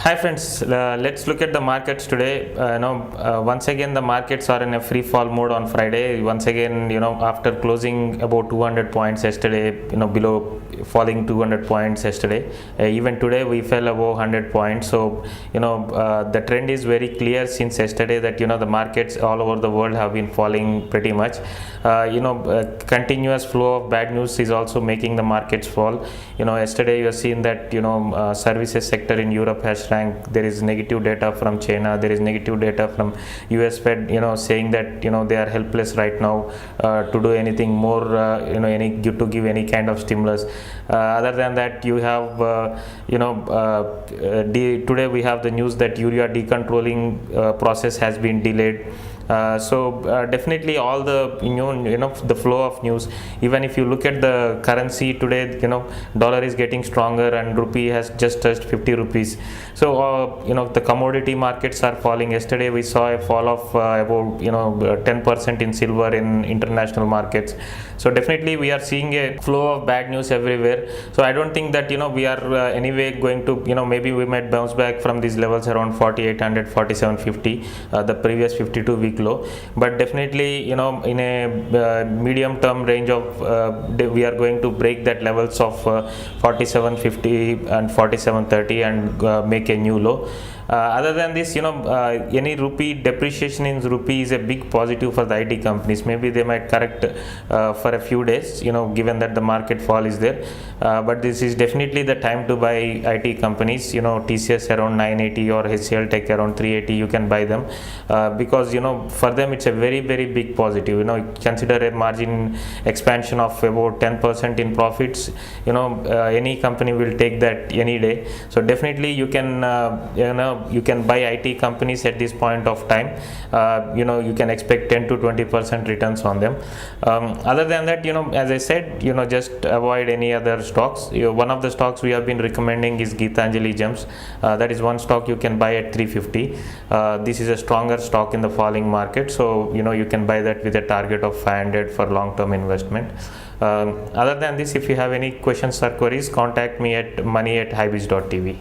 Hi friends, let's look at the markets today. Once again the markets are in a free fall mode on Friday. Once again, after closing about 200 points yesterday, below falling 200 points yesterday. Even today we fell above 100 points. So, the trend is very clear since yesterday that the markets all over the world have been falling pretty much. Continuous flow of bad news is also making the markets fall. Yesterday you have seen that services sector in Europe has shrank. There is negative data from China. There is negative data from US Fed. Saying that they are helpless right now to do anything more. To give any kind of stimulus. Other than that, you have today we have the news that urea decontrolling process has been delayed. Definitely all the the flow of news. Even if you look at the currency today, dollar is getting stronger and rupee has just touched 50 rupees. So the commodity markets are falling. Yesterday we saw a fall of about 10% in silver in international markets. So definitely we are seeing a flow of bad news everywhere. So I don't think that we are anyway going to maybe we might bounce back from these levels around 4800 4750, the previous 52-week low, but definitely in a medium term range of we are going to break that levels of 4750 and 4730 and make a new low. Other than this, any rupee depreciation in rupee is a big positive for the IT companies. Maybe they might correct for a few days, given that the market fall is there. But this is definitely the time to buy IT companies. TCS around 980 or HCL Tech around 380. You can buy them because for them it's a very big positive. Consider a margin expansion of about 10% in profits. Any company will take that any day. So definitely you can you can buy IT companies at this point of time. You can expect 10 to 20% returns on them. Other than that, as I said, just avoid any other stocks. One of the stocks we have been recommending is Geetanjali Gems. That is one stock you can buy at 350. This is a stronger stock in the falling market, so you can buy that with a target of 500 for long-term investment. Other than this, if you have any questions or queries, contact me at money@highbiz.tv.